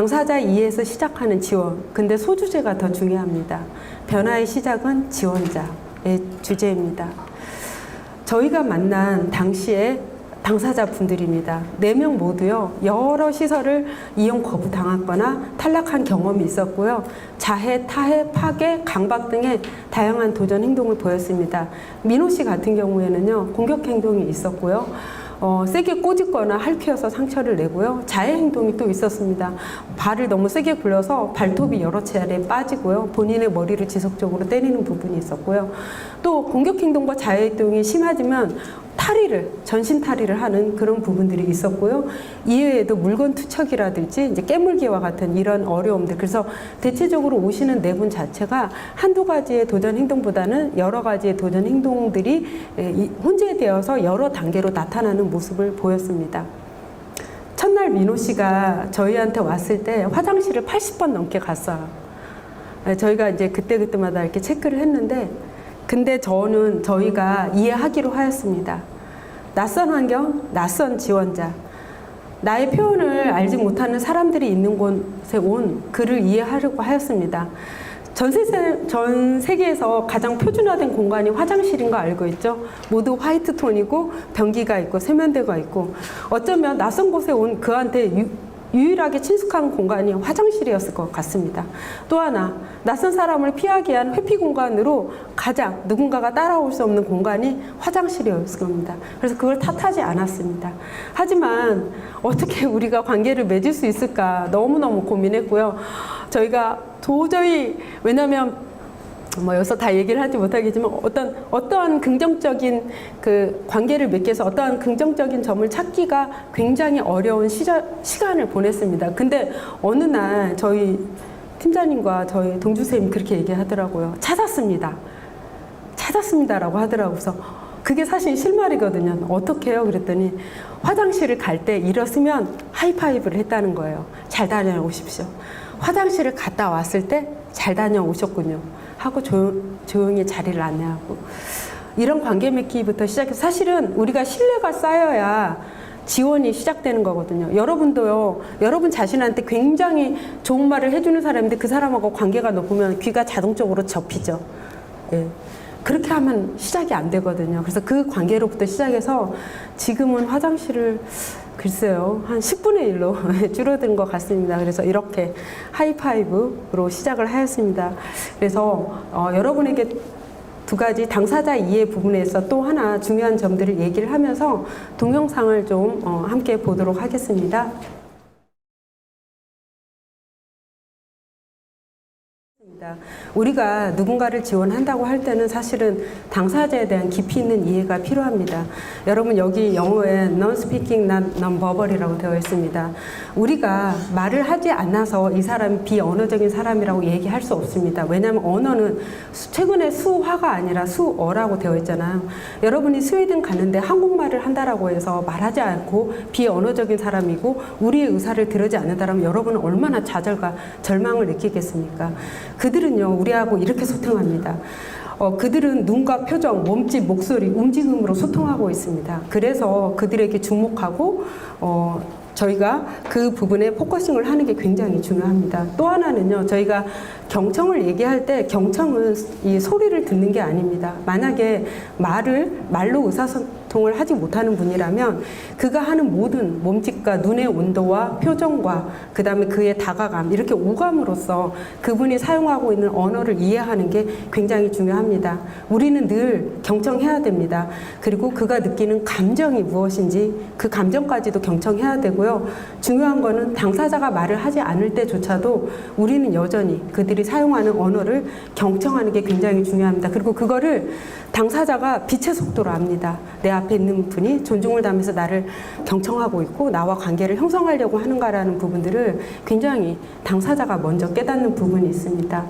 당사자 이해에서 시작하는 지원. 근데 소주제가 더 중요합니다. 변화의 시작은 지원자의 주제입니다. 저희가 만난 당시에 당사자분들입니다. 4명 모두요, 여러 시설을 이용 거부당했거나 탈락한 경험이 있었고요. 자해, 타해, 파괴, 강박 등의 다양한 도전 행동을 보였습니다. 민호 씨 같은 경우에는요, 공격 행동이 있었고요. 세게 꼬집거나 핥혀서 상처를 내고요. 자해 행동이 또 있었습니다. 발을 너무 세게 굴려서 발톱이 여러 차례 빠지고요. 본인의 머리를 지속적으로 때리는 부분이 있었고요. 또 공격 행동과 자해 행동이 심하지만 전신 탈의를 하는 그런 부분들이 있었고요. 이외에도 물건 투척이라든지 이제 깨물기와 같은 이런 어려움들. 그래서 대체적으로 오시는 4분 자체가 한두 가지의 도전 행동보다는 여러 가지의 도전 행동들이 혼재되어서 여러 단계로 나타나는 모습을 보였습니다. 첫날 민호 씨가 저희한테 왔을 때 화장실을 80번 넘게 갔어요. 저희가 이제 그때마다 이렇게 체크를 했는데, 근데 저희가 이해하기로 하였습니다. 낯선 환경, 낯선 지원자, 나의 표현을 알지 못하는 사람들이 있는 곳에 온 그를 이해하려고 하였습니다. 전 세계에서 가장 표준화된 공간이 화장실인 거 알고 있죠? 모두 화이트 톤이고 변기가 있고 세면대가 있고, 어쩌면 낯선 곳에 온 그한테 유일하게 친숙한 공간이 화장실이었을 것 같습니다. 또 하나, 낯선 사람을 피하기 위한 회피 공간으로 가장 누군가가 따라올 수 없는 공간이 화장실이었을 겁니다. 그래서 그걸 탓하지 않았습니다. 하지만 어떻게 우리가 관계를 맺을 수 있을까 너무너무 고민했고요. 저희가 도저히, 왜냐면 여기서 다 얘기를 하지 못하겠지만 어떠한 긍정적인 그 관계를 맺기 위해서 어떠한 긍정적인 점을 찾기가 굉장히 어려운 시간을 보냈습니다. 근데 어느 날 저희 팀장님과 저희 동주쌤이 그렇게 얘기하더라고요. 찾았습니다라고 하더라고요. 그래서 그게 사실 실말이거든요. 어떻게 해요? 그랬더니 화장실을 갈 때 일었으면 하이파이브를 했다는 거예요. 잘 다녀오십시오. 화장실을 갔다 왔을 때 잘 다녀오셨군요 하고 조용히 자리를 안내하고, 이런 관계 맺기부터 시작해서 사실은 우리가 신뢰가 쌓여야 지원이 시작되는 거거든요. 여러분도요, 여러분 자신한테 굉장히 좋은 말을 해주는 사람인데 그 사람하고 관계가 높으면 귀가 자동적으로 접히죠. 예. 그렇게 하면 시작이 안 되거든요. 그래서 그 관계로부터 시작해서 지금은 화장실을 글쎄요, 한 10분의 1로 줄어든 것 같습니다. 그래서 이렇게 하이파이브로 시작을 하였습니다. 그래서 여러분에게 두 가지 당사자 이해 부분에서 또 하나 중요한 점들을 얘기를 하면서 동영상을 좀 함께 보도록 하겠습니다. 우리가 누군가를 지원한다고 할 때는 사실은 당사자에 대한 깊이 있는 이해가 필요합니다. 여러분, 여기 영어에 non-speaking, non-verbal이라고 되어 있습니다. 우리가 말을 하지 않아서 이 사람이 비언어적인 사람이라고 얘기할 수 없습니다. 왜냐하면 언어는 최근에 수화가 아니라 수어라고 되어 있잖아요. 여러분이 스웨덴 가는데 한국말을 한다라고 해서 말하지 않고 비언어적인 사람이고 우리의 의사를 들으지 않는다면 여러분은 얼마나 좌절과 절망을 느끼겠습니까? 그들은요, 우리하고 이렇게 소통합니다. 그들은 눈과 표정, 몸짓, 목소리, 움직임으로 소통하고 있습니다. 그래서 그들에게 주목하고 저희가 그 부분에 포커싱을 하는 게 굉장히 중요합니다. 또 하나는요, 저희가 경청을 얘기할 때 경청은 이 소리를 듣는 게 아닙니다. 만약에 말로 의사소통을 하지 못하는 분이라면 그가 하는 모든 몸짓과 눈의 온도와 표정과 그 다음에 그의 다가감, 이렇게 오감으로써 그분이 사용하고 있는 언어를 이해하는 게 굉장히 중요합니다. 우리는 늘 경청해야 됩니다. 그리고 그가 느끼는 감정이 무엇인지 그 감정까지도 경청해야 되고요. 중요한 거는 당사자가 말을 하지 않을 때조차도 우리는 여전히 그들이 사용하는 언어를 경청하는 게 굉장히 중요합니다. 그리고 그거를 당사자가 빛의 속도로 압니다. 내 앞에 있는 분이 존중을 담으면서 나를 경청하고 있고 나와 관계를 형성하려고 하는가라는 부분들을 굉장히 당사자가 먼저 깨닫는 부분이 있습니다.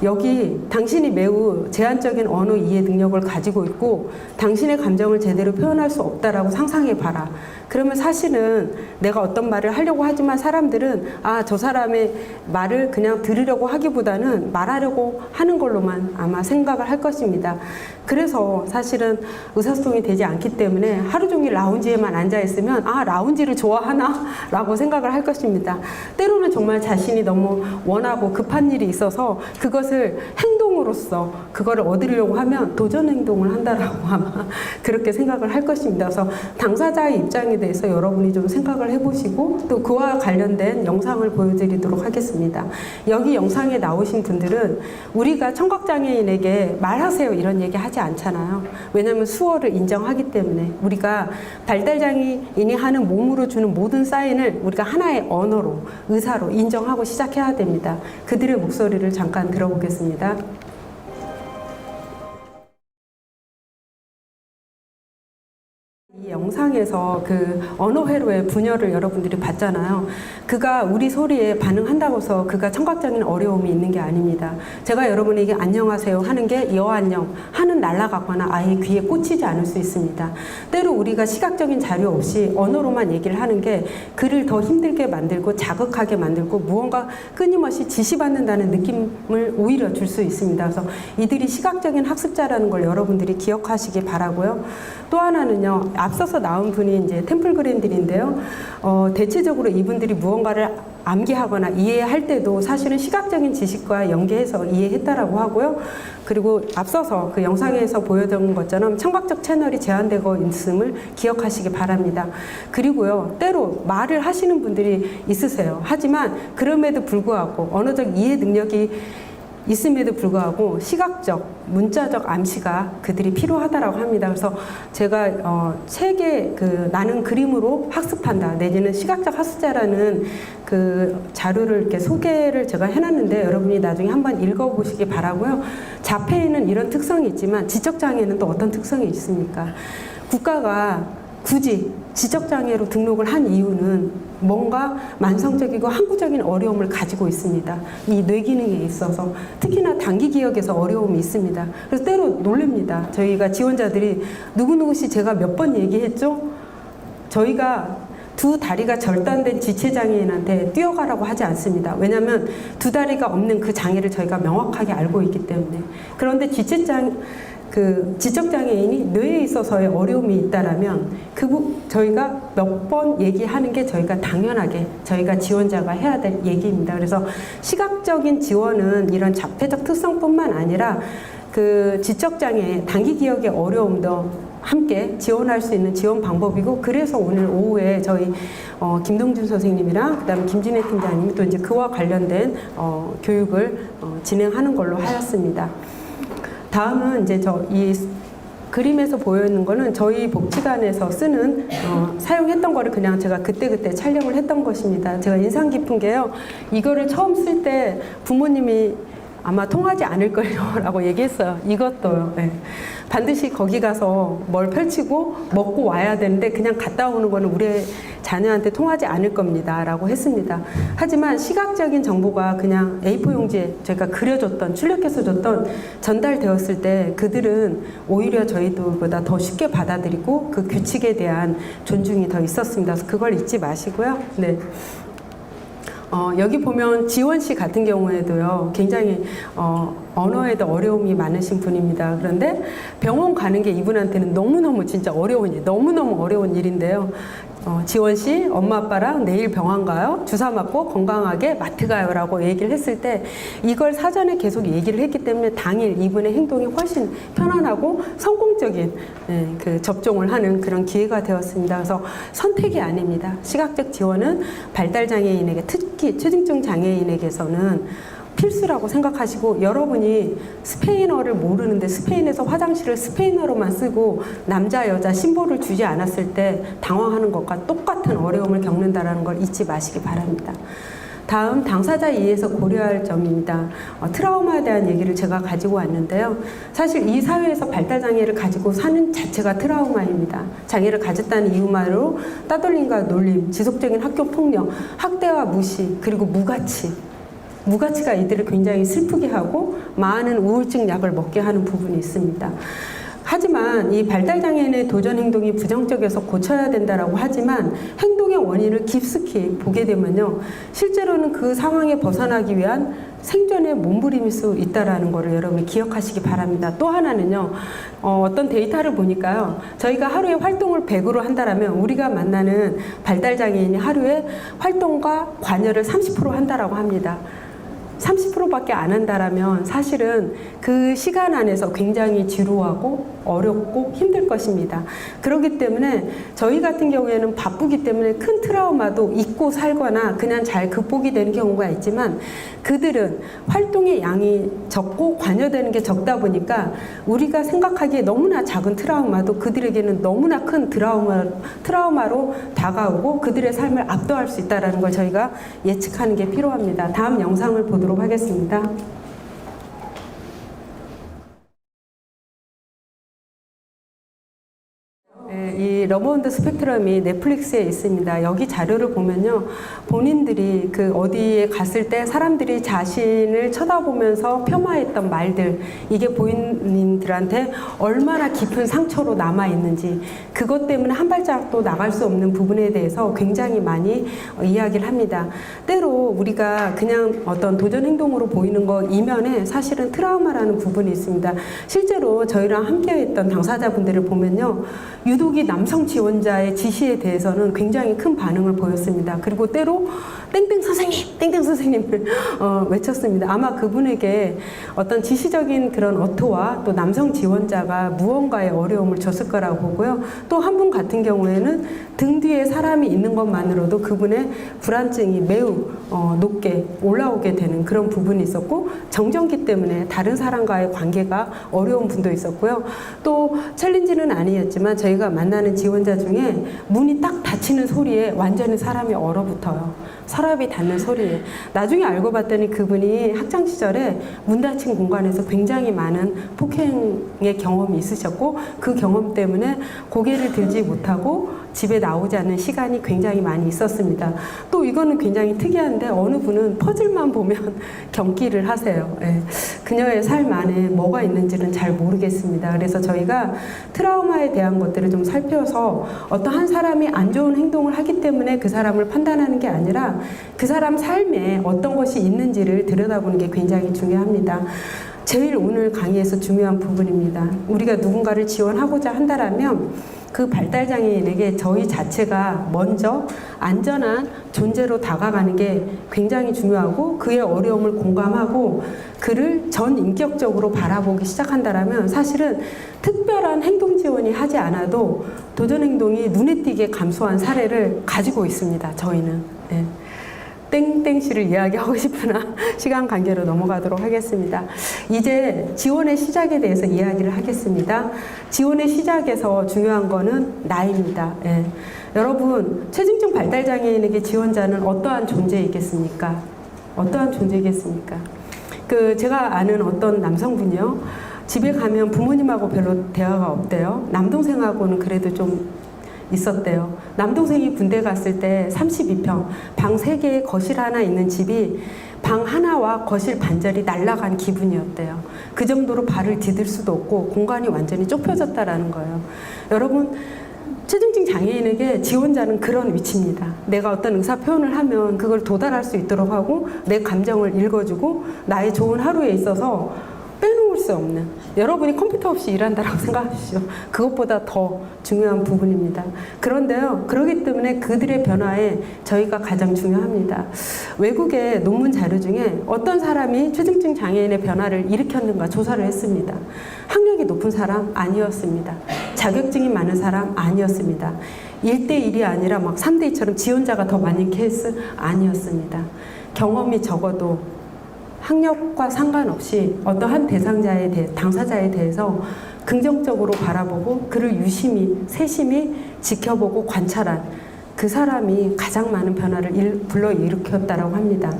여기 당신이 매우 제한적인 언어 이해 능력을 가지고 있고 당신의 감정을 제대로 표현할 수 없다라고 상상해 봐라. 그러면 사실은 내가 어떤 말을 하려고 하지만 사람들은 아, 저 사람의 말을 그냥 들으려고 하기보다는 말하려고 하는 걸로만 아마 생각을 할 것입니다. 그래서 사실은 의사소통이 되지 않기 때문에 하루 종일 라운지에만 앉아 있으면 아, 라운지를 좋아하나? 라고 생각을 할 것입니다. 때로는 정말 자신이 너무 원하고 급한 일이 있어서 그것을 행동으로써 그거를 얻으려고 하면 도전 행동을 한다라고 아마 그렇게 생각을 할 것입니다. 그래서 당사자의 입장에 대해서 여러분이 좀 생각을 해보시고 또 그와 관련된 영상을 보여드리도록 하겠습니다. 여기 영상에 나오신 분들은 우리가 청각장애인에게 말하세요 이런 얘기 하지 않잖아요. 왜냐하면 수어를 인정하기 때문에 우리가 발달장애인이 하는 몸으로 주는 모든 사인을 우리가 하나의 언어로 의사로 인정하고 시작해야 됩니다. 그들의 목소리를 잠깐 들어보겠습니다. 이 영상에서 그 언어회로의 부녀를 여러분들이 봤잖아요. 그가 우리 소리에 반응한다고 해서 그가 청각적인 어려움이 있는 게 아닙니다. 제가 여러분에게 안녕하세요 하는 게 여안녕 하는 날아가거나 아예 귀에 꽂히지 않을 수 있습니다. 때로 우리가 시각적인 자료 없이 언어로만 얘기를 하는 게 그를 더 힘들게 만들고 자극하게 만들고 무언가 끊임없이 지시받는다는 느낌을 오히려 줄 수 있습니다. 그래서 이들이 시각적인 학습자라는 걸 여러분들이 기억하시기 바라고요. 또 하나는요. 앞서서 나온 분이 이제 템플 그랜들인데요. 대체적으로 이분들이 무언가를 암기하거나 이해할 때도 사실은 시각적인 지식과 연계해서 이해했다라고 하고요. 그리고 앞서서 그 영상에서 보여드린 것처럼 청각적 채널이 제한되고 있음을 기억하시기 바랍니다. 그리고요, 때로 말을 하시는 분들이 있으세요. 하지만 그럼에도 불구하고 언어적 이해 능력이 있음에도 불구하고 시각적, 문자적 암시가 그들이 필요하다라고 합니다. 그래서 제가 책에 그 나는 그림으로 학습한다 내지는 시각적 학습자라는 그 자료를 이렇게 소개를 제가 해놨는데 여러분이 나중에 한번 읽어보시기 바라고요. 자폐에는 이런 특성이 있지만 지적장애는 또 어떤 특성이 있습니까? 국가가 굳이 지적장애로 등록을 한 이유는 뭔가 만성적이고 항구적인 어려움을 가지고 있습니다. 이 뇌기능에 있어서 특히나 단기 기억에서 어려움이 있습니다. 그래서 때로 놀랍니다. 저희가 지원자들이 누구누구씨 제가 몇 번 얘기했죠? 저희가 두 다리가 절단된 지체장애인한테 뛰어가라고 하지 않습니다. 왜냐하면 두 다리가 없는 그 장애를 저희가 명확하게 알고 있기 때문에. 그런데 지적장애인이 뇌에 있어서의 어려움이 있다라면 저희가 몇 번 얘기하는 게 저희가 당연하게 저희가 지원자가 해야 될 얘기입니다. 그래서 시각적인 지원은 이런 자폐적 특성뿐만 아니라 그 지적장애, 단기 기억의 어려움도 함께 지원할 수 있는 지원 방법이고 그래서 오늘 오후에 저희 김동준 선생님이랑 그다음에 김진애 팀장님이 또 이제 그와 관련된 교육을 진행하는 걸로 하였습니다. 다음은 이제 이 그림에서 보여있는 거는 저희 복지관에서 쓰는 사용했던 거를 그냥 제가 그때그때 촬영을 했던 것입니다. 제가 인상 깊은 게요. 이거를 처음 쓸 때 부모님이 아마 통하지 않을 거예요 라고 얘기했어요. 이것도요. 네. 반드시 거기 가서 뭘 펼치고 먹고 와야 되는데 그냥 갔다 오는 거는 우리 자녀한테 통하지 않을 겁니다 라고 했습니다. 하지만 시각적인 정보가 그냥 A4 용지에 저희가 그려줬던 출력해서 줬던 전달되었을 때 그들은 오히려 저희들보다 더 쉽게 받아들이고 그 규칙에 대한 존중이 더 있었습니다. 그래서 그걸 잊지 마시고요. 네. 여기 보면 지원 씨 같은 경우에도요, 굉장히, 언어에도 어려움이 많으신 분입니다. 그런데 병원 가는 게 이분한테는 너무너무 진짜 너무너무 어려운 일인데요. 지원 씨, 엄마 아빠랑 내일 병원 가요? 주사 맞고 건강하게 마트 가요? 라고 얘기를 했을 때 이걸 사전에 계속 얘기를 했기 때문에 당일 이분의 행동이 훨씬 편안하고 성공적인 그 접종을 하는 그런 기회가 되었습니다. 그래서 선택이 아닙니다. 시각적 지원은 발달장애인에게 특히 초중증 장애인에게서는 필수라고 생각하시고 여러분이 스페인어를 모르는데 스페인에서 화장실을 스페인어로만 쓰고 남자 여자 심볼을 주지 않았을 때 당황하는 것과 똑같은 어려움을 겪는다는 걸 잊지 마시기 바랍니다. 다음 당사자 이해에서 고려할 점입니다. 트라우마에 대한 얘기를 제가 가지고 왔는데요. 사실 이 사회에서 발달장애를 가지고 사는 자체가 트라우마입니다. 장애를 가졌다는 이유만으로 따돌림과 놀림, 지속적인 학교 폭력, 학대와 무시, 그리고 무가치 무가치가 이들을 굉장히 슬프게 하고 많은 우울증 약을 먹게 하는 부분이 있습니다. 하지만 이 발달장애인의 도전 행동이 부정적이어서 고쳐야 된다라고 하지만 행동의 원인을 깊숙이 보게 되면요, 실제로는 그 상황에 벗어나기 위한 생존의 몸부림일 수 있다라는 것을 여러분이 기억하시기 바랍니다. 또 하나는요, 어떤 데이터를 보니까요, 저희가 하루에 활동을 100으로 한다라면 우리가 만나는 발달장애인이 하루에 활동과 관여를 30% 한다라고 합니다. 30%밖에 안 한다라면 사실은 그 시간 안에서 굉장히 지루하고 어렵고 힘들 것입니다. 그렇기 때문에 저희 같은 경우에는 바쁘기 때문에 큰 트라우마도 잊고 살거나 그냥 잘 극복이 되는 경우가 있지만, 그들은 활동의 양이 적고 관여되는 게 적다 보니까 우리가 생각하기에 너무나 작은 트라우마도 그들에게는 너무나 큰 트라우마로 다가오고 그들의 삶을 압도할 수 있다는 걸 저희가 예측하는 게 필요합니다. 다음 영상을 보도록 하겠습니다. 이 러브 온 더 스펙트럼이 넷플릭스에 있습니다. 여기 자료를 보면요, 본인들이 그 어디에 갔을 때 사람들이 자신을 쳐다보면서 폄하했던 말들, 이게 본인들한테 얼마나 깊은 상처로 남아 있는지, 그것 때문에 한 발짝도 나갈 수 없는 부분에 대해서 굉장히 많이 이야기를 합니다. 때로 우리가 그냥 어떤 도전 행동으로 보이는 거 이면에 사실은 트라우마라는 부분이 있습니다. 실제로 저희랑 함께했던 당사자분들을 보면요, 유독이 남성 지원자의 지시에 대해서는 굉장히 큰 반응을 보였습니다. 그리고 때로 땡땡 선생님, 땡땡 선생님을 외쳤습니다. 아마 그분에게 어떤 지시적인 그런 어투와 또 남성 지원자가 무언가의 어려움을 줬을 거라고 보고요. 또 한 분 같은 경우에는 등 뒤에 사람이 있는 것만으로도 그분의 불안증이 매우 높게 올라오게 되는 그런 부분이 있었고, 정전기 때문에 다른 사람과의 관계가 어려운 분도 있었고요. 또 챌린지는 아니었지만 저희가 만나는 지원자 중에 문이 딱 닫히는 소리에 완전히 사람이 얼어붙어요. 서랍이 닫는 소리에. 나중에 알고 봤더니 그분이 학창 시절에 문 닫힌 공간에서 굉장히 많은 폭행의 경험이 있으셨고, 그 경험 때문에 고개를 들지 못하고 집에 나오지 않는 시간이 굉장히 많이 있었습니다. 또 이거는 굉장히 특이한데, 어느 분은 퍼즐만 보면 경기를 하세요. 예. 그녀의 삶 안에 뭐가 있는지는 잘 모르겠습니다. 그래서 저희가 트라우마에 대한 것들을 좀 살펴서 어떤 한 사람이 안 좋은 행동을 하기 때문에 그 사람을 판단하는 게 아니라 그 사람 삶에 어떤 것이 있는지를 들여다보는 게 굉장히 중요합니다. 제일 오늘 강의에서 중요한 부분입니다. 우리가 누군가를 지원하고자 한다면 그 발달장애인에게 저희 자체가 먼저 안전한 존재로 다가가는 게 굉장히 중요하고, 그의 어려움을 공감하고 그를 전 인격적으로 바라보기 시작한다면 사실은 특별한 행동 지원이 하지 않아도 도전 행동이 눈에 띄게 감소한 사례를 가지고 있습니다. 저희는. 네. 땡땡씨를 이야기하고 싶으나 시간 관계로 넘어가도록 하겠습니다. 이제 지원의 시작에 대해서 이야기를 하겠습니다. 지원의 시작에서 중요한 거는 나이입니다. 예. 여러분, 체중증 발달장애인에게 지원자는 어떠한 존재이겠습니까? 어떠한 존재이겠습니까? 제가 아는 어떤 남성분이요, 집에 가면 부모님하고 별로 대화가 없대요. 남동생하고는 그래도 좀 있었대요. 남동생이 군대 갔을 때 32평, 방 3개에 거실 하나 있는 집이 방 하나와 거실 반절이 날아간 기분이었대요. 그 정도로 발을 디딜 수도 없고 공간이 완전히 좁혀졌다라는 거예요. 여러분, 체중증 장애인에게 지원자는 그런 위치입니다. 내가 어떤 의사 표현을 하면 그걸 도달할 수 있도록 하고 내 감정을 읽어주고 나의 좋은 하루에 있어서 빼놓을 수 없는, 여러분이 컴퓨터 없이 일한다라고 생각하십시오. 그것보다 더 중요한 부분입니다. 그런데요, 그렇기 때문에 그들의 변화에 저희가 가장 중요합니다. 외국의 논문 자료 중에 어떤 사람이 체중증 장애인의 변화를 일으켰는가 조사를 했습니다. 학력이 높은 사람 아니었습니다. 자격증이 많은 사람 아니었습니다. 1대1이 아니라 막 3대2처럼 지원자가 더 많은 케이스 아니었습니다. 경험이 적어도 학력과 상관없이 어떠한 당사자에 대해서 긍정적으로 바라보고 그를 유심히 세심히 지켜보고 관찰한 그 사람이 가장 많은 변화를 불러일으켰다고 합니다.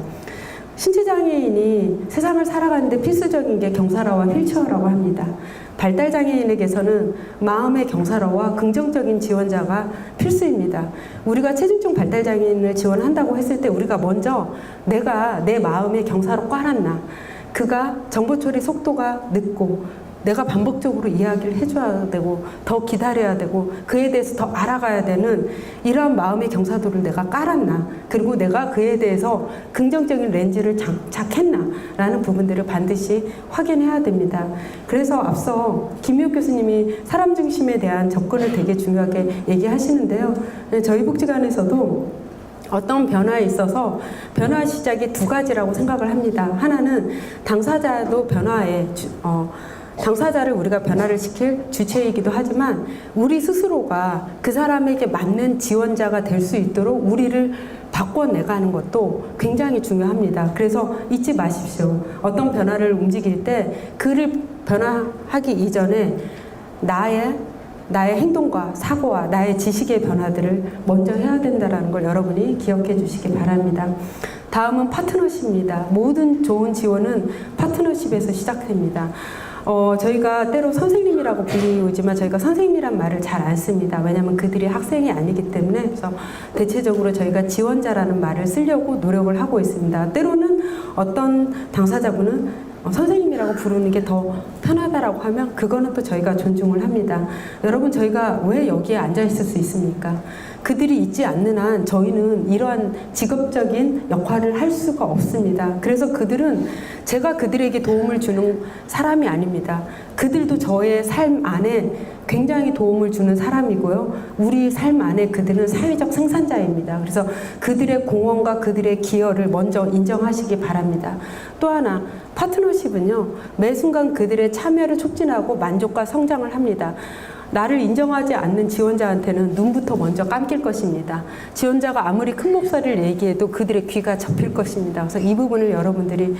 신체장애인이 세상을 살아가는데 필수적인 게 경사라와 휠체어라고 합니다. 발달장애인에게서는 마음의 경사로와 긍정적인 지원자가 필수입니다. 우리가 체중증 발달장애인을 지원한다고 했을 때 우리가 먼저 내가 내 마음의 경사로 꽈놨나, 그가 정보 처리 속도가 늦고 내가 반복적으로 이야기를 해줘야 되고 더 기다려야 되고 그에 대해서 더 알아가야 되는 이러한 마음의 경사도를 내가 깔았나, 그리고 내가 그에 대해서 긍정적인 렌즈를 장착했나 라는 부분들을 반드시 확인해야 됩니다. 그래서 앞서 김미옥 교수님이 사람 중심에 대한 접근을 되게 중요하게 얘기하시는데요. 저희 복지관에서도 어떤 변화에 있어서 변화 시작이 두 가지라고 생각을 합니다. 하나는 당사자도 당사자를 우리가 변화를 시킬 주체이기도 하지만 우리 스스로가 그 사람에게 맞는 지원자가 될 수 있도록 우리를 바꿔내가는 것도 굉장히 중요합니다. 그래서 잊지 마십시오. 어떤 변화를 움직일 때 그를 변화하기 이전에 나의 행동과 사고와 나의 지식의 변화들을 먼저 해야 된다는 걸 여러분이 기억해 주시기 바랍니다. 다음은 파트너십입니다. 모든 좋은 지원은 파트너십에서 시작됩니다. 저희가 때로 선생님이라고 불리우지만 저희가 선생님이란 말을 잘 안 씁니다. 왜냐하면 그들이 학생이 아니기 때문에. 그래서 대체적으로 저희가 지원자라는 말을 쓰려고 노력을 하고 있습니다. 때로는 어떤 당사자분은 선생님이라고 부르는 게 더 편하다라고 하면 그거는 또 저희가 존중을 합니다. 여러분, 저희가 왜 여기에 앉아 있을 수 있습니까? 그들이 있지 않는 한 저희는 이러한 직업적인 역할을 할 수가 없습니다. 그래서 그들은 제가 그들에게 도움을 주는 사람이 아닙니다. 그들도 저의 삶 안에 굉장히 도움을 주는 사람이고요. 우리 삶 안에 그들은 사회적 생산자입니다. 그래서 그들의 공헌과 그들의 기여를 먼저 인정하시기 바랍니다. 또 하나, 파트너십은요, 매 순간 그들의 참여를 촉진하고 만족과 성장을 합니다. 나를 인정하지 않는 지원자한테는 눈부터 먼저 감길 것입니다. 지원자가 아무리 큰 목소리를 얘기해도 그들의 귀가 접힐 것입니다. 그래서 이 부분을 여러분들이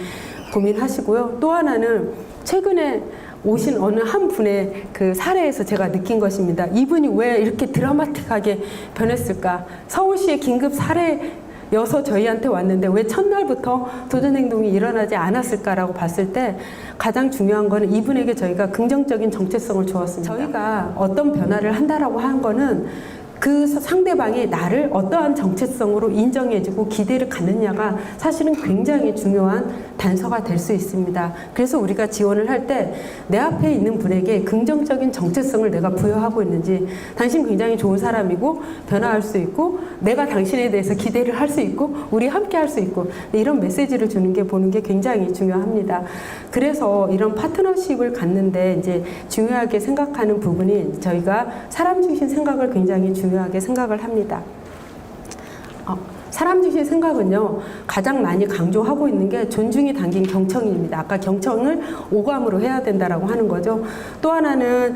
고민하시고요. 또 하나는 최근에 오신 어느 한 분의 그 사례에서 제가 느낀 것입니다. 이분이 왜 이렇게 드라마틱하게 변했을까? 서울시의 긴급 사례여서 저희한테 왔는데 왜 첫날부터 도전행동이 일어나지 않았을까라고 봤을 때 가장 중요한 거는 이분에게 저희가 긍정적인 정체성을 주었습니다. 저희가 어떤 변화를 한다라고 한 거는 그 상대방이 나를 어떠한 정체성으로 인정해주고 기대를 갖느냐가 사실은 굉장히 중요한 단서가 될 수 있습니다. 그래서 우리가 지원을 할 때 내 앞에 있는 분에게 긍정적인 정체성을 내가 부여하고 있는지, 당신 굉장히 좋은 사람이고 변화할 수 있고 내가 당신에 대해서 기대를 할 수 있고 우리 함께 할 수 있고 이런 메시지를 주는 게 보는 게 굉장히 중요합니다. 그래서 이런 파트너십을 갖는데 이제 중요하게 생각하는 부분이 저희가 사람 중심 생각을 굉장히 중요하게 생각을 합니다. 사람 중심 생각은요, 가장 많이 강조하고 있는 게 존중이 담긴 경청입니다. 아까 경청을 오감으로 해야 된다라고 하는 거죠. 또 하나는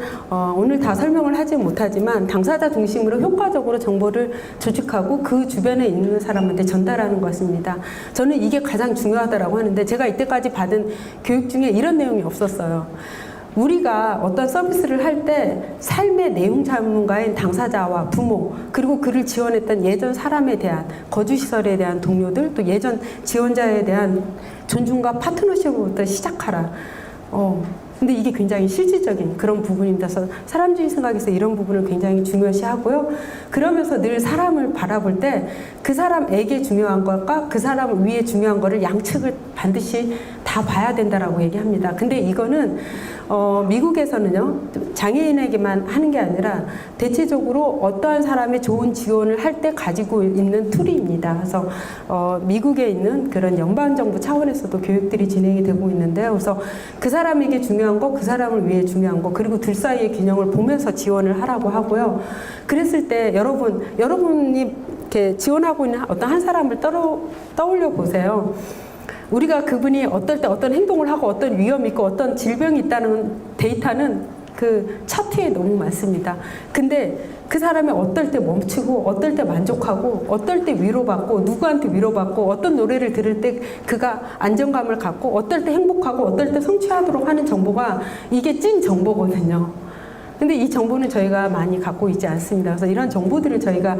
오늘 다 설명을 하지 못하지만 당사자 중심으로 효과적으로 정보를 조직하고 그 주변에 있는 사람한테 전달하는 것입니다. 저는 이게 가장 중요하다라고 하는데 제가 이때까지 받은 교육 중에 이런 내용이 없었어요. 우리가 어떤 서비스를 할 때 삶의 내용 전문가인 당사자와 부모, 그리고 그를 지원했던 예전 사람에 대한, 거주시설에 대한 동료들, 또 예전 지원자에 대한 존중과 파트너십부터 시작하라. 근데 이게 굉장히 실질적인 그런 부분입니다. 그래서 사람주의 생각에서 이런 부분을 굉장히 중요시 하고요. 그러면서 늘 사람을 바라볼 때 그 사람에게 중요한 것과 그 사람 위에 중요한 거를 양측을 반드시 다 봐야 된다라고 얘기합니다. 근데 이거는 미국에서는요, 장애인에게만 하는 게 아니라 대체적으로 어떠한 사람의 좋은 지원을 할 때 가지고 있는 툴입니다. 그래서 미국에 있는 그런 연방정부 차원에서도 교육들이 진행이 되고 있는데요. 그래서 그 사람에게 중요한 거, 그 사람을 위해 중요한 거, 그리고 둘 사이의 균형을 보면서 지원을 하라고 하고요. 그랬을 때 여러분이 이렇게 지원하고 있는 어떤 한 사람을 떠올려 보세요. 우리가 그분이 어떨 때 어떤 행동을 하고 어떤 위험이 있고 어떤 질병이 있다는 데이터는 그 차트에 너무 많습니다. 근데 그 사람이 어떨 때 멈추고 어떨 때 만족하고 어떨 때 위로받고 누구한테 위로받고 어떤 노래를 들을 때 그가 안정감을 갖고 어떨 때 행복하고 어떨 때 성취하도록 하는 정보가 이게 찐 정보거든요. 근데 이 정보는 저희가 많이 갖고 있지 않습니다. 그래서 이런 정보들을 저희가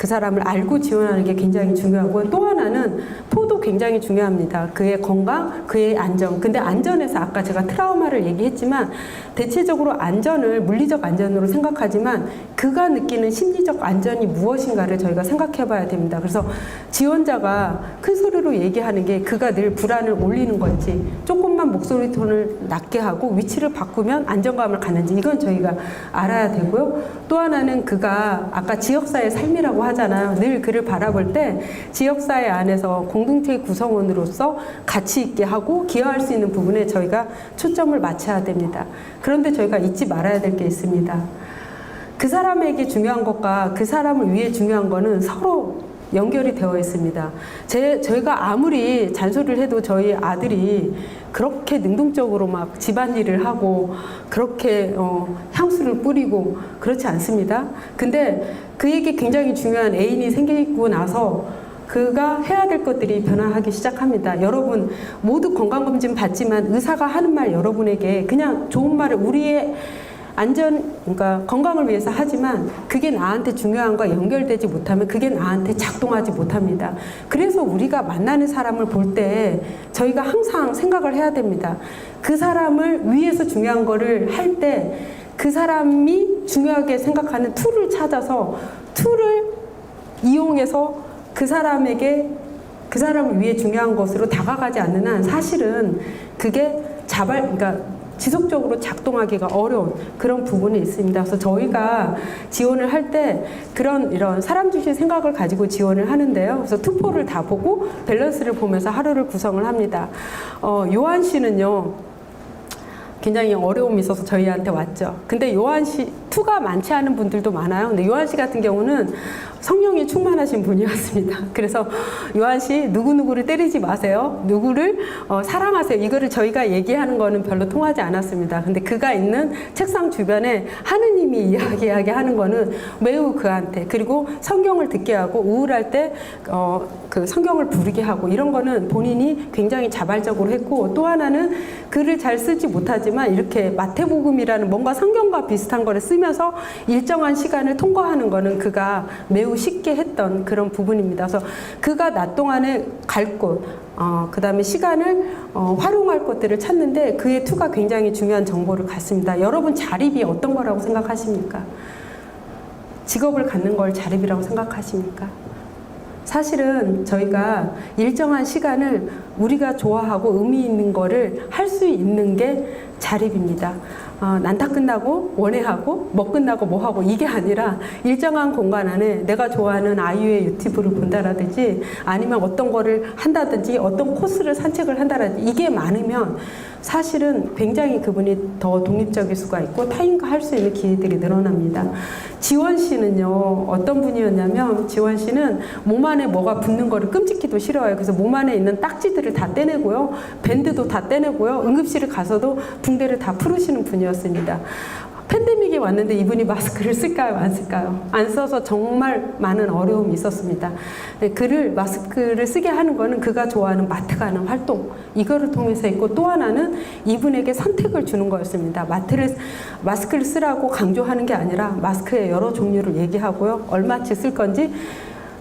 그 사람을 알고 지원하는 게 굉장히 중요하고요. 또 하나는 토도 굉장히 중요합니다. 그의 건강, 그의 안전. 근데 안전에서 아까 제가 트라우마를 얘기했지만 대체적으로 안전을 물리적 안전으로 생각하지만 그가 느끼는 심리적 안전이 무엇인가를 저희가 생각해 봐야 됩니다. 그래서 지원자가 큰 소리로 얘기하는 게 그가 늘 불안을 올리는 건지 조금만 목소리 톤을 낮게 하고 위치를 바꾸면 안정감을 갖는지 이건 저희가 알아야 되고요. 또 하나는 그가 아까 지역사회 삶이라고 하잖아요. 늘 그를 바라볼 때 지역사회 안에서 공동체의 구성원으로서 가치 있게 하고 기여할 수 있는 부분에 저희가 초점을 맞춰야 됩니다. 그런데 저희가 잊지 말아야 될 게 있습니다. 그 사람에게 중요한 것과 그 사람을 위해 중요한 거는 서로 연결이 되어 있습니다. 저희가 아무리 잔소리를 해도 저희 아들이 그렇게 능동적으로 막 집안일을 하고 그렇게 향수를 뿌리고 그렇지 않습니다. 근데 그에게 굉장히 중요한 애인이 생기고 나서 그가 해야 될 것들이 변화하기 시작합니다. 여러분 모두 건강검진 받지만 의사가 하는 말 여러분에게 그냥 좋은 말을 우리의 그러니까 건강을 위해서 하지만 그게 나한테 중요한과 연결되지 못하면 그게 나한테 작동하지 못합니다. 그래서 우리가 만나는 사람을 볼 때 저희가 항상 생각을 해야 됩니다. 그 사람을 위해서 중요한 거를 할 때 그 사람이 중요하게 생각하는 툴을 찾아서 툴을 이용해서 그 사람에게 그 사람을 위해 중요한 것으로 다가가지 않는 한 사실은 그게 그러니까 지속적으로 작동하기가 어려운 그런 부분이 있습니다. 그래서 저희가 지원을 할 때 이런 사람 중심 생각을 가지고 지원을 하는데요. 그래서 투포를 다 보고 밸런스를 보면서 하루를 구성을 합니다. 요한 씨는요. 굉장히 어려움이 있어서 저희한테 왔죠. 근데 요한 씨, 투가 많지 않은 분들도 많아요. 근데 요한 씨 같은 경우는 성령이 충만하신 분이었습니다. 그래서 요한 씨, 누구누구를 때리지 마세요. 누구를 사랑하세요. 이거를 저희가 얘기하는 거는 별로 통하지 않았습니다. 근데 그가 있는 책상 주변에 하느님이 이야기하게 하는 거는 매우 그한테, 그리고 성경을 듣게 하고 우울할 때 그 성경을 부르게 하고 이런 거는 본인이 굉장히 자발적으로 했고, 또 하나는 글을 잘 쓰지 못하지만 이렇게 마태복음이라는 뭔가 성경과 비슷한 거를 쓰면서 일정한 시간을 통과하는 거는 그가 매우 쉽게 했던 그런 부분입니다. 그래서 그가 낮 동안에 갈 곳, 그 다음에 시간을 활용할 것들을 찾는데 그의 투가 굉장히 중요한 정보를 갖습니다. 여러분 자립이 어떤 거라고 생각하십니까? 직업을 갖는 걸 자립이라고 생각하십니까? 사실은 저희가 일정한 시간을 우리가 좋아하고 의미 있는 거를 할 수 있는 게 자립입니다. 난타 끝나고 원회하고 뭐 끝나고 뭐 하고 이게 아니라 일정한 공간 안에 내가 좋아하는 아이유의 유튜브를 본다라든지 아니면 어떤 거를 한다든지 어떤 코스를 산책을 한다라든지 이게 많으면 사실은 굉장히 그분이 더 독립적일 수가 있고 타인과 할 수 있는 기회들이 늘어납니다. 지원 씨는요, 어떤 분이었냐면 지원 씨는 몸 안에 뭐가 붙는 거를 끔찍히도 싫어해요. 그래서 몸 안에 있는 딱지들을 다 떼내고요, 밴드도 다 떼내고요, 응급실을 가서도 붕대를 다 풀으시는 분이었습니다. 팬데믹이 왔는데 이분이 마스크를 쓸까요? 안 쓸까요? 안 써서 정말 많은 어려움이 있었습니다. 마스크를 쓰게 하는 거는 그가 좋아하는 마트 가는 활동, 이거를 통해서 있고, 또 하나는 이분에게 선택을 주는 거였습니다. 마스크를 쓰라고 강조하는 게 아니라 마스크의 여러 종류를 얘기하고요, 얼마치 쓸 건지,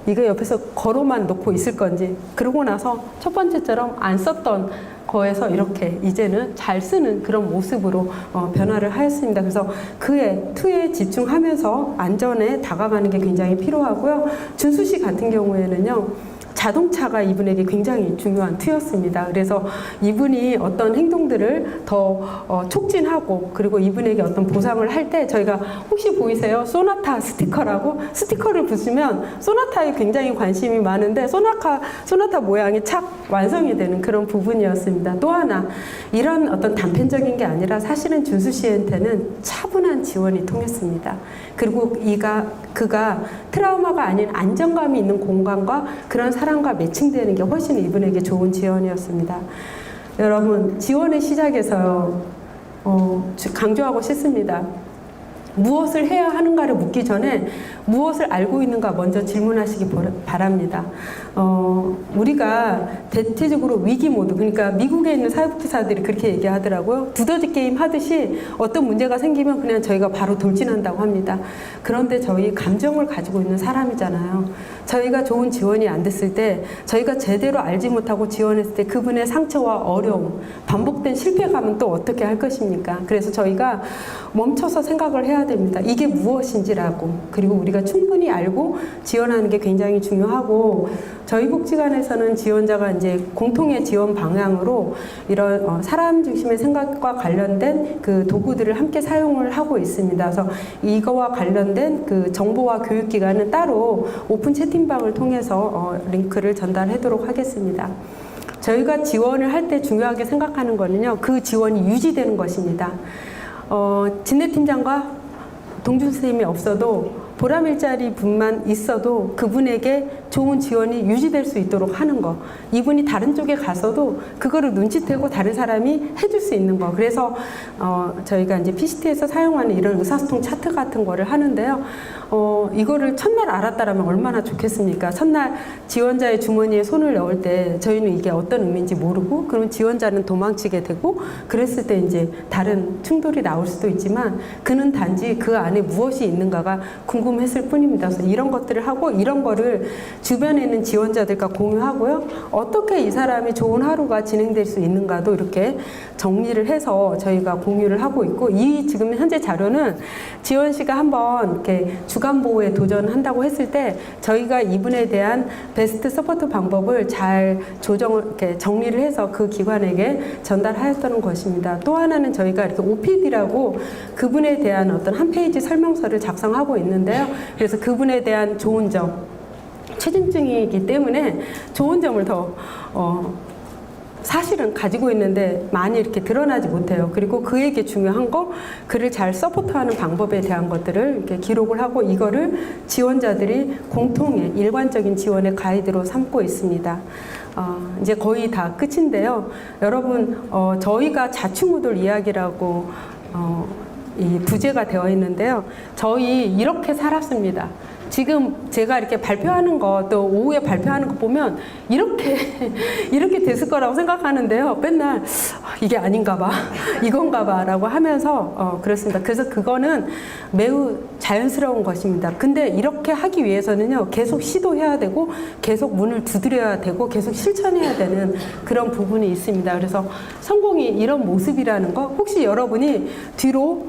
이거 옆에서 걸어만 놓고 있을 건지, 그러고 나서 첫 번째처럼 안 썼던 거에서 이렇게 이제는 잘 쓰는 그런 모습으로 변화를 하였습니다. 그래서 그의 투에 집중하면서 안전에 다가가는 게 굉장히 필요하고요. 준수 씨 같은 경우에는요, 자동차가 이분에게 굉장히 중요한 투였습니다. 그래서 이분이 어떤 행동들을 더 촉진하고, 그리고 이분에게 어떤 보상을 할 때 저희가 혹시 보이세요? 소나타 스티커라고 스티커를 붙이면 소나타에 굉장히 관심이 많은데 소나타 모양이 착 완성이 되는 그런 부분이었습니다. 또 하나, 이런 어떤 단편적인 게 아니라 사실은 준수 씨한테는 차분한 지원이 통했습니다. 그리고 그가 트라우마가 아닌 안정감이 있는 공간과 그런 사람과 매칭되는 게 훨씬 이분에게 좋은 지원이었습니다. 여러분, 지원의 시작에서요, 강조하고 싶습니다. 무엇을 해야 하는가를 묻기 전에 무엇을 알고 있는가 먼저 질문하시기 바랍니다. 우리가 대체적으로 위기 모드, 그러니까 미국에 있는 사회복지사들이 그렇게 얘기하더라고요. 두더지 게임 하듯이 어떤 문제가 생기면 그냥 저희가 바로 돌진한다고 합니다. 그런데 저희 감정을 가지고 있는 사람이잖아요. 저희가 좋은 지원이 안 됐을 때, 저희가 제대로 알지 못하고 지원했을 때 그분의 상처와 어려움, 반복된 실패감은 또 어떻게 할 것입니까? 그래서 저희가 멈춰서 생각을 해야 됩니다. 이게 무엇인지라고. 그리고 우리가 충분히 알고 지원하는 게 굉장히 중요하고, 저희 복지관에서는 지원자가 이제 공통의 지원 방향으로 이런 사람 중심의 생각과 관련된 그 도구들을 함께 사용을 하고 있습니다. 그래서 이거와 관련된 그 정보와 교육 기간은 따로 오픈 채팅방을 통해서 링크를 전달하도록 하겠습니다. 저희가 지원을 할 때 중요하게 생각하는 거는요, 그 지원이 유지되는 것입니다. 진례팀장과 동준 선생님이 없어도 보람 일자리 분만 있어도 그분에게 좋은 지원이 유지될 수 있도록 하는 거. 이분이 다른 쪽에 가서도 그거를 눈치채고 다른 사람이 해줄 수 있는 거. 그래서 저희가 이제 PCT에서 사용하는 이런 의사소통 차트 같은 거를 하는데요. 이거를 첫날 알았다라면 얼마나 좋겠습니까? 첫날 지원자의 주머니에 손을 넣을 때 저희는 이게 어떤 의미인지 모르고, 그러면 지원자는 도망치게 되고, 그랬을 때 이제 다른 충돌이 나올 수도 있지만 그는 단지 그 안에 무엇이 있는가가 궁금했을 뿐입니다. 그래서 이런 것들을 하고, 이런 거를 주변에 있는 지원자들과 공유하고요. 어떻게 이 사람이 좋은 하루가 진행될 수 있는가도 이렇게 정리를 해서 저희가 공유를 하고 있고, 이 지금 현재 자료는 지원 씨가 한번 이렇게 주간 보호에 도전한다고 했을 때 저희가 이분에 대한 베스트 서포트 방법을 잘 이렇게 정리를 해서 그 기관에게 전달하였던 것입니다. 또 하나는 저희가 이렇게 OPD라고 그분에 대한 어떤 한 페이지 설명서를 작성하고 있는데요. 그래서 그분에 대한 좋은 점, 최진증이기 때문에 좋은 점을 더 사실은 가지고 있는데 많이 이렇게 드러나지 못해요. 그리고 그에게 중요한 거, 그를 잘 서포트하는 방법에 대한 것들을 이렇게 기록을 하고, 이거를 지원자들이 공통의 일관적인 지원의 가이드로 삼고 있습니다. 이제 거의 다 끝인데요. 여러분, 저희가 자충우돌 이야기라고 이 부제가 되어 있는데요. 저희 이렇게 살았습니다. 지금 제가 이렇게 발표하는 거, 또 오후에 발표하는 거 보면 이렇게 됐을 거라고 생각하는데요. 맨날 이게 아닌가 봐, 이건가 봐 라고 하면서 그렇습니다. 그래서 그거는 매우 자연스러운 것입니다. 근데 이렇게 하기 위해서는요, 계속 시도해야 되고, 계속 문을 두드려야 되고, 계속 실천해야 되는 그런 부분이 있습니다. 그래서 성공이 이런 모습이라는 거, 혹시 여러분이 뒤로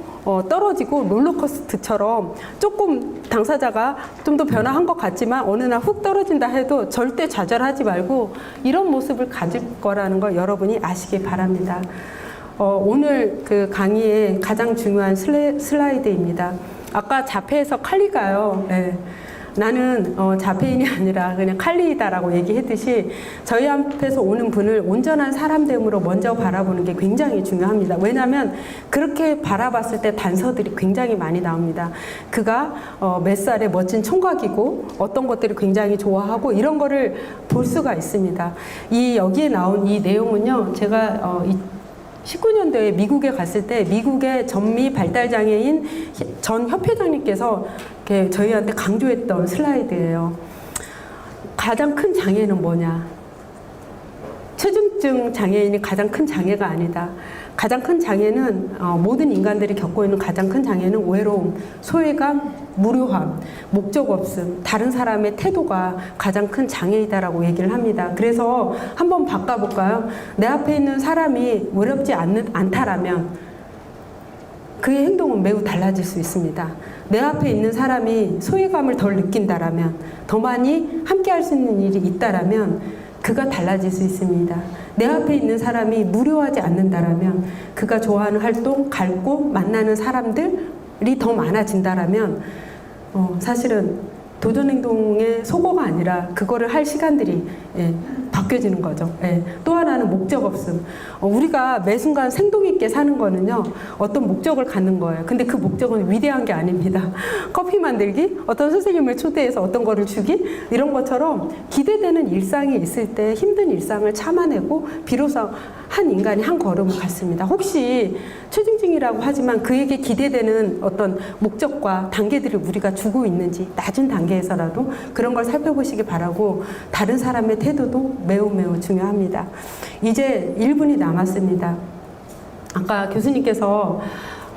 떨어지고 롤러코스터처럼 조금 당사자가 좀 더 변화한 것 같지만 어느 날 훅 떨어진다 해도 절대 좌절하지 말고 이런 모습을 가질 거라는 걸 여러분이 아시기 바랍니다. 오늘 그 강의의 가장 중요한 슬라이드입니다. 아까 자폐에서 칼리가요. 네. 나는 자폐인이 아니라 그냥 칼리이다라고 얘기했듯이 저희 앞에서 오는 분을 온전한 사람됨으로 먼저 바라보는 게 굉장히 중요합니다. 왜냐하면 그렇게 바라봤을 때 단서들이 굉장히 많이 나옵니다. 그가 몇 살에 멋진 총각이고 어떤 것들을 굉장히 좋아하고 이런 거를 볼 수가 있습니다. 여기에 나온 이 내용은요, 제가 19년도에 미국에 갔을 때 미국의 전미 발달장애인 전 협회장님께서 이렇게 저희한테 강조했던 슬라이드예요. 가장 큰 장애는 뭐냐? 체중증 장애인이 가장 큰 장애가 아니다. 가장 큰 장애는 모든 인간들이 겪고 있는 가장 큰 장애는 외로움, 소외감, 무료함, 목적 없음, 다른 사람의 태도가 가장 큰 장애이다라고 얘기를 합니다. 그래서 한번 바꿔볼까요? 내 앞에 있는 사람이 외롭지 않다라면 그의 행동은 매우 달라질 수 있습니다. 내 앞에 있는 사람이 소외감을 덜 느낀다라면, 더 많이 함께 할 수 있는 일이 있다라면 그가 달라질 수 있습니다. 내 앞에 있는 사람이 무료하지 않는다라면, 그가 좋아하는 활동, 갈고 만나는 사람들이 더 많아진다라면 사실은 도전행동의 소거가 아니라 그거를 할 시간들이 바뀌어지는 거죠. 또 하나는 목적 없음. 우리가 매 순간 생동 있게 사는 거는요, 어떤 목적을 갖는 거예요. 근데 그 목적은 위대한 게 아닙니다. 커피 만들기, 어떤 선생님을 초대해서 어떤 거를 주기, 이런 것처럼 기대되는 일상이 있을 때 힘든 일상을 참아내고 비로소 한 인간이 한 걸음을 갔습니다. 혹시 초징증이라고 하지만 그에게 기대되는 어떤 목적과 단계들을 우리가 주고 있는지 낮은 단계에서라도 그런 걸 살펴보시기 바라고, 다른 사람의 태도도 매우 매우 중요합니다. 이제 1분이 남았습니다. 아까 교수님께서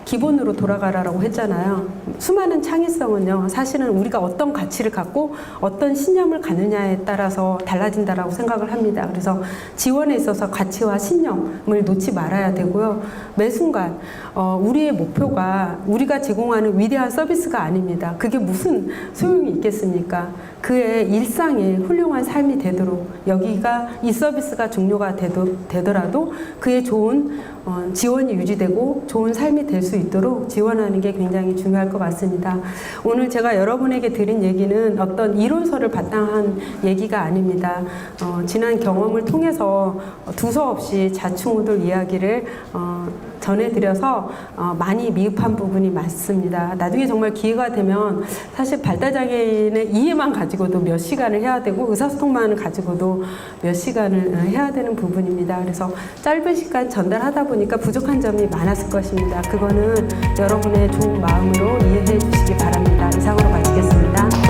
기본으로 돌아가라라고 했잖아요. 수많은 창의성은요, 사실은 우리가 어떤 가치를 갖고 어떤 신념을 갖느냐에 따라서 달라진다라고 생각을 합니다. 그래서 지원에 있어서 가치와 신념을 놓지 말아야 되고요. 매 순간 우리의 목표가 우리가 제공하는 위대한 서비스가 아닙니다. 그게 무슨 소용이 있겠습니까? 그의 일상의 훌륭한 삶이 되도록, 여기가 이 서비스가 종료가 되더라도 그의 좋은 지원이 유지되고 좋은 삶이 될 수 있도록 지원하는 게 굉장히 중요할 것 같습니다. 오늘 제가 여러분에게 드린 얘기는 어떤 이론서를 바탕한 얘기가 아닙니다. 지난 경험을 통해서 두서없이 자충우돌 이야기를 전해드려서 많이 미흡한 부분이 많습니다. 나중에 정말 기회가 되면 사실 발달장애인의 이해만 가지고도 몇 시간을 해야 되고 의사소통만을 가지고도 몇 시간을 해야 되는 부분입니다. 그래서 짧은 시간 전달하다 보니까 부족한 점이 많았을 것입니다. 그거는 여러분의 좋은 마음으로 이해해 주시기 바랍니다. 이상으로 마치겠습니다.